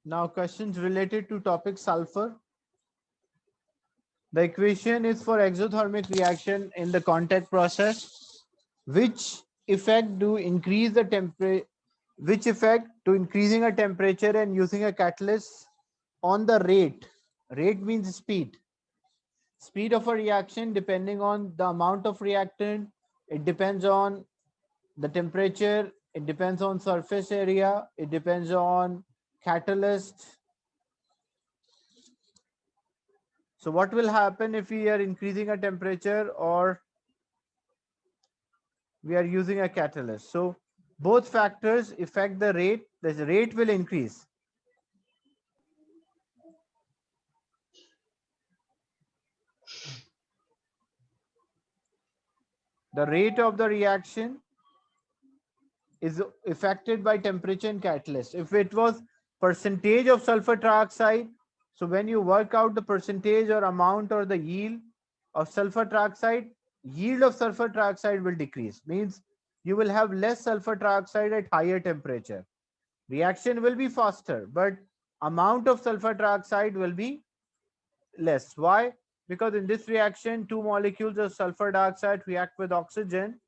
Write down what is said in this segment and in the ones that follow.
Now questions related to topic sulfur. The equation is for exothermic reaction in the contact process. Which effect do increase the temperature? Which effect to increasing a temperature and using a catalyst on the rate? Rate means speed. Speed of a reaction depending on the amount of reactant. It depends on the temperature. It depends on surface area. It depends on catalyst. So what will happen if we are increasing a temperature or we are using a catalyst? So both factors affect the rate. The rate will increase. The rate of the reaction is affected by temperature and catalyst. If it was percentage of sulfur trioxide, so when you work out the percentage or amount or the yield of sulfur trioxide, yield of sulfur trioxide will decrease. Means you will have less sulfur trioxide at higher temperature. Reaction will be faster, but amount of sulfur trioxide will be less. Why? Because in this reaction, two molecules of sulfur dioxide react with oxygen,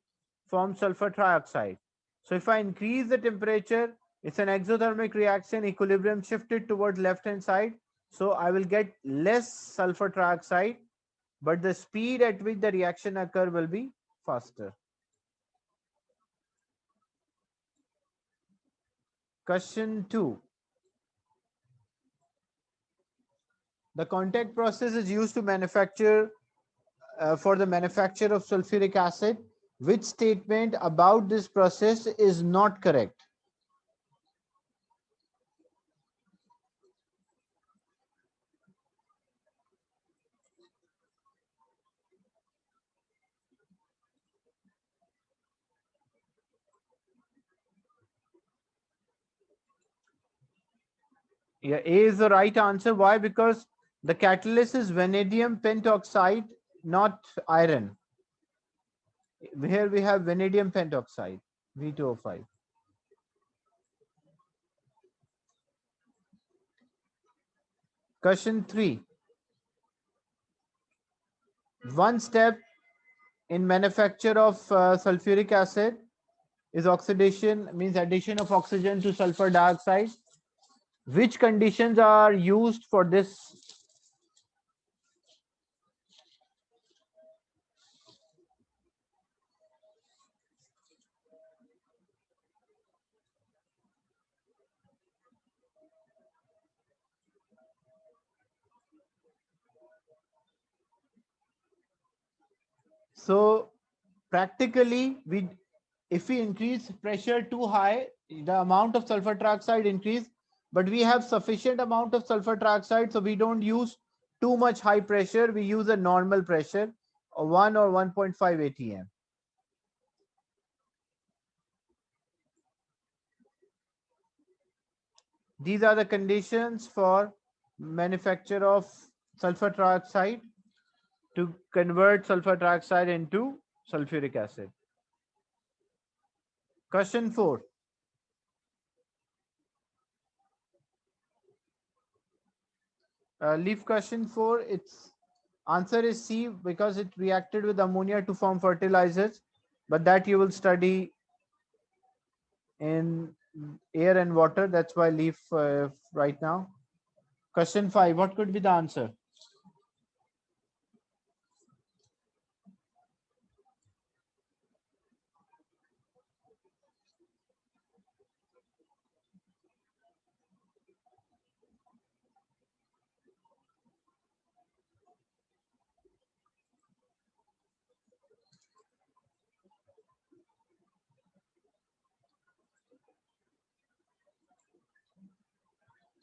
form sulfur trioxide. So if I increase the temperature, it's an exothermic reaction, equilibrium shifted towards left hand side. So I will get less sulfur trioxide, but the speed at which the reaction occur will be faster. Question 2. The contact process is used to manufacture for the manufacture of sulfuric acid. Which statement about this process is not correct? Yeah, A is the right answer. Why? Because the catalyst is vanadium pentoxide, not iron. Here we have vanadium pentoxide, V2O5. Question 3. One step in manufacture of sulfuric acid is oxidation, means addition of oxygen to sulfur dioxide. Which conditions are used for this? So practically, if we increase pressure too high, the amount of sulfur trioxide increase, but we have sufficient amount of sulfur trioxide, so we don't use too much high pressure. We use a normal pressure, 1 or 1.5 atm. These are the conditions for manufacture of sulfur trioxide to convert sulfur trioxide into sulfuric acid. Question 4. Leave question 4. Its answer is C, because it reacted with ammonia to form fertilizers, but that you will study in air and water. That's why leave right now. Question 5. What could be the answer?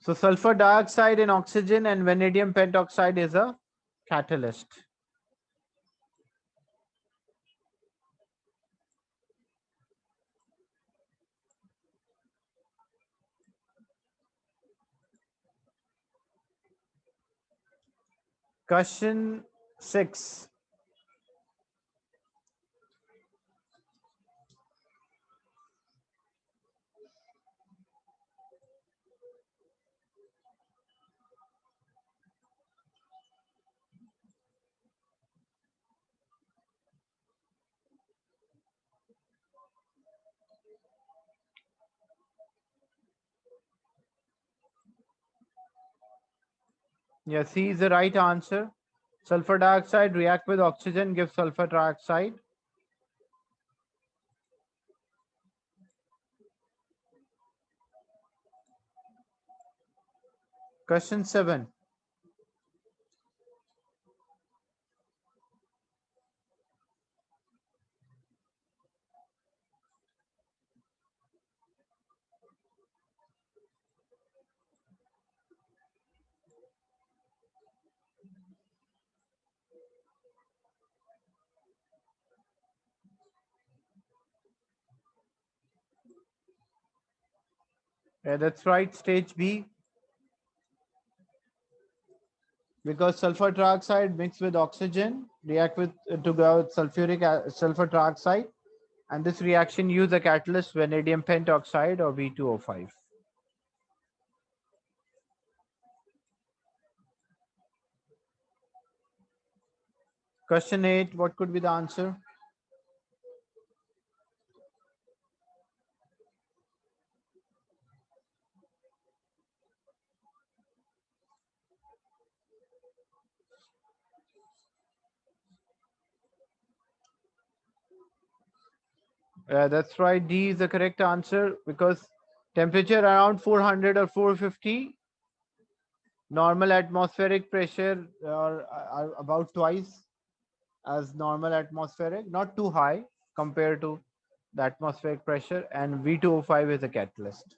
So sulfur dioxide and oxygen and vanadium pentoxide is a catalyst. Question 6. Yeah, C is the right answer. Sulfur dioxide react with oxygen, gives sulfur trioxide. Question 7. Yeah, that's right. Stage B. Because sulfur trioxide mixed with oxygen react with to go with sulfur trioxide, and this reaction use a catalyst vanadium pentoxide or V2O5. Question 8. What could be the answer? That's right. D is the correct answer because temperature around 400 or 450, normal atmospheric pressure are about twice as normal atmospheric, not too high compared to the atmospheric pressure, and V2O5 is a catalyst.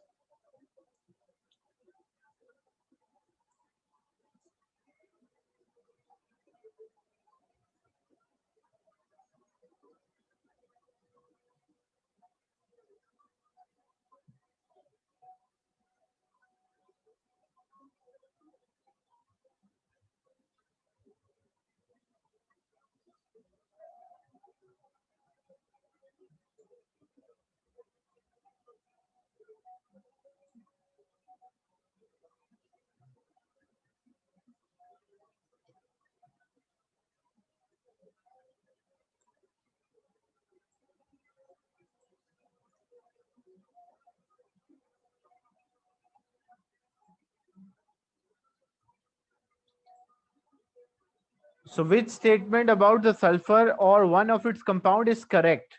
So which statement about the sulfur or one of its compound is correct?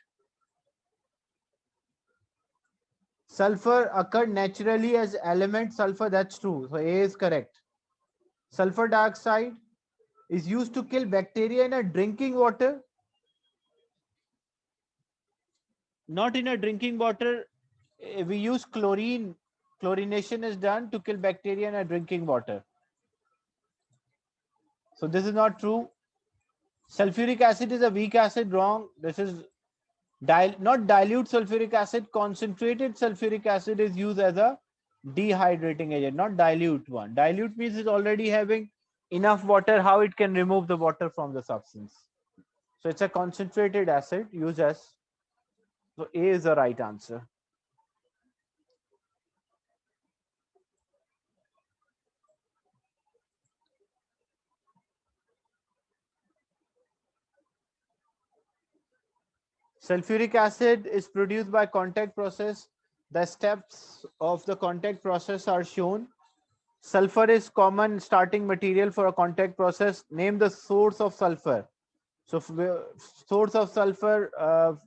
Sulfur occurred naturally as element sulfur, that's true. So A is correct. Sulfur dioxide is used to kill bacteria in a drinking water. Not in a drinking water. We use chlorine. Chlorination is done to kill bacteria in a drinking water. So this is not true. Sulfuric acid is a weak acid, wrong. This is not dilute sulfuric acid. Concentrated sulfuric acid is used as a dehydrating agent, not dilute one. Dilute means it's already having enough water. How it can remove the water from the substance? So it's a concentrated acid used as. So A is the right answer. Sulfuric acid is produced by contact process. The steps of the contact process are shown. Sulfur is common starting material for a contact process. Name the source of sulfur. So source of sulfur,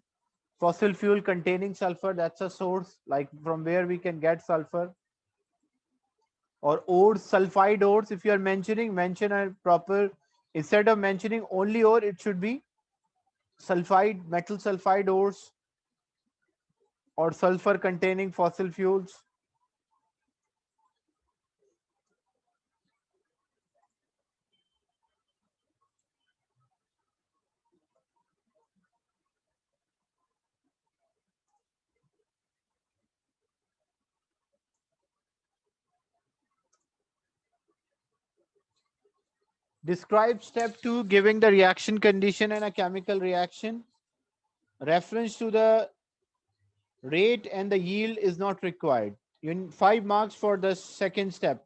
fossil fuel containing sulfur, that's a source, like from where we can get sulfur. Or ores, sulfide ores, if you are mention a proper, instead of mentioning only ore, it should be sulfide, metal sulfide ores, or sulfur containing fossil fuels. Describe step 2, giving the reaction condition and a chemical reaction. Reference to the rate and the yield is not required. You need 5 marks for the second step.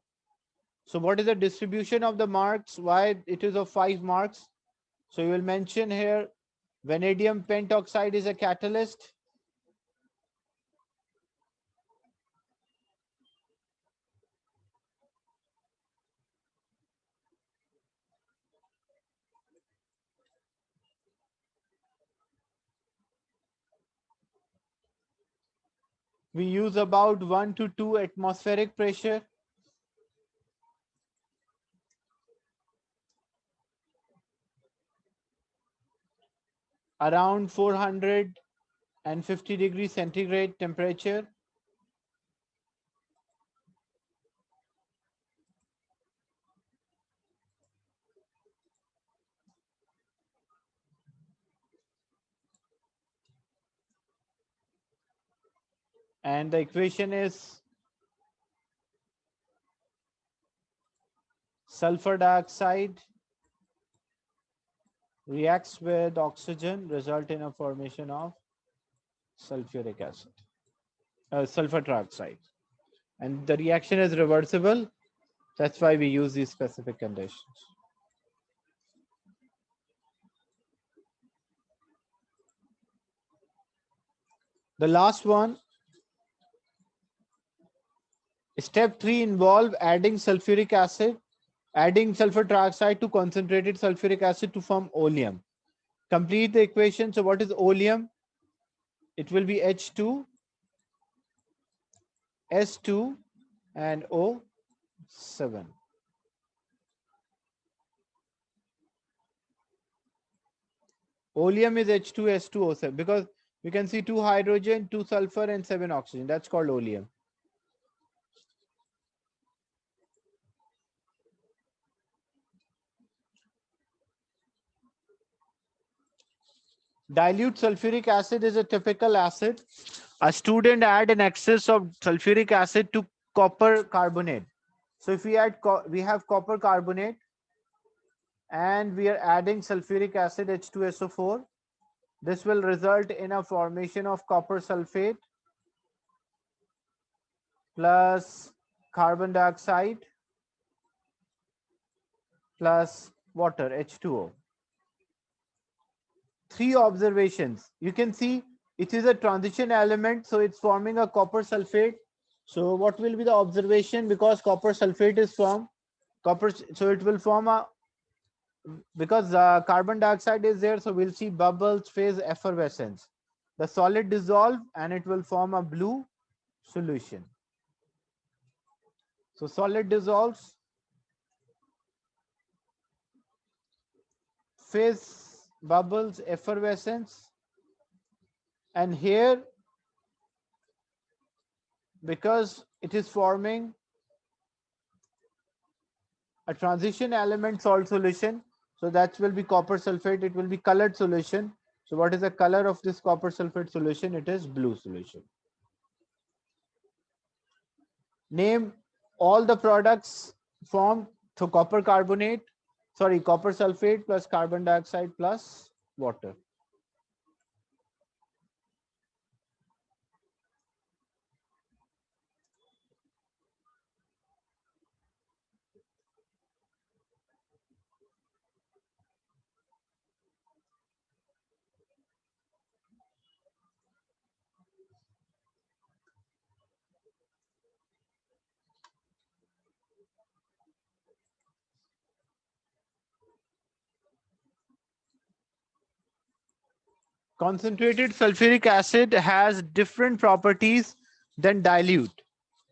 So what is the distribution of the marks? Why it is of 5 marks? So you will mention here vanadium pentoxide is a catalyst. We use about 1 to 2 atmospheric pressure. Around 450 degrees centigrade temperature. And the equation is sulfur dioxide reacts with oxygen, result in a formation of sulfuric acid, sulfur trioxide. And the reaction is reversible. That's why we use these specific conditions. The last one, step 3 involve adding sulfuric acid, adding sulfur trioxide to concentrated sulfuric acid to form oleum. Complete the equation. So what is oleum? It will be H2, S2, and O7. Oleum is H2S2O7 because we can see 2 hydrogen, 2 sulfur, and 7 oxygen. That's called oleum. Dilute sulfuric acid is a typical acid. A student add an excess of sulfuric acid to copper carbonate. So if we add, we have copper carbonate and we are adding sulfuric acid H2SO4. This will result in a formation of copper sulfate plus carbon dioxide plus water H2O. 3 observations. You can see it is a transition element, so it's forming a copper sulfate. So what will be the observation? Because copper sulfate is formed, copper, so it will form a, because carbon dioxide is there, so we'll see bubbles, phase, effervescence. The solid dissolve and it will form a blue solution. So solid dissolves, phase, bubbles, effervescence, and here because it is forming a transition element salt solution, so that will be copper sulfate, it will be colored solution. So what is the color of this copper sulfate solution? It is blue solution. Name all the products formed through copper carbonate, sorry, copper sulfate plus carbon dioxide plus water. Concentrated sulfuric acid has different properties than dilute.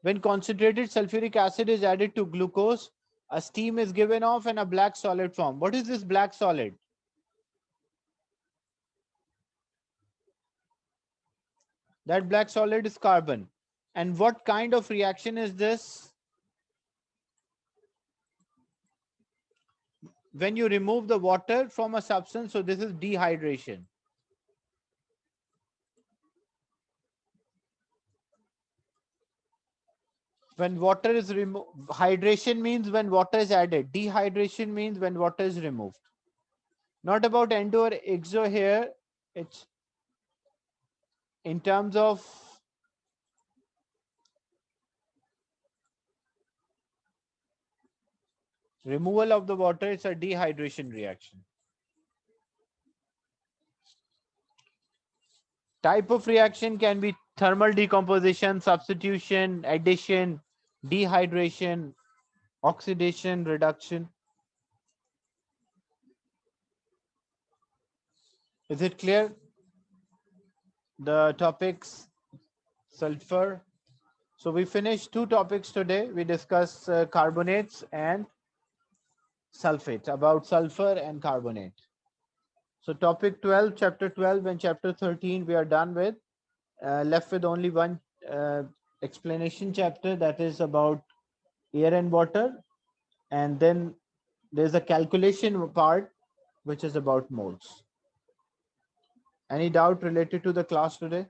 When concentrated sulfuric acid is added to glucose, a steam is given off and a black solid form. What is this black solid? That black solid is carbon. And what kind of reaction is this? When you remove the water from a substance, so this is dehydration. When water is removed, hydration means when water is added. Dehydration means when water is removed. Not about endo or exo here. It's in terms of removal of the water, it's a dehydration reaction. Type of reaction can be thermal decomposition, substitution, addition, dehydration, oxidation, reduction. Is it clear? The topics sulfur. So we finished two topics today. We discussed carbonates and sulfate, about sulfur and carbonate. So topic 12, chapter 12 and chapter 13 we are done with. Left with only one explanation chapter, that is about air and water, and then there's a calculation part which is about moles. Any doubt related to the class today?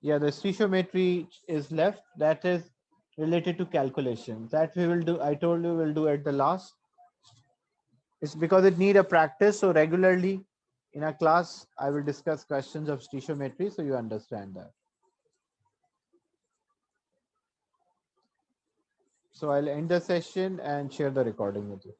Yeah, the stoichiometry is left, that is related to calculation, that we will do. I told you we'll do at the last. It's because it need a practice, so regularly in a class I will discuss questions of stoichiometry so you understand that. So I'll end the session and share the recording with you.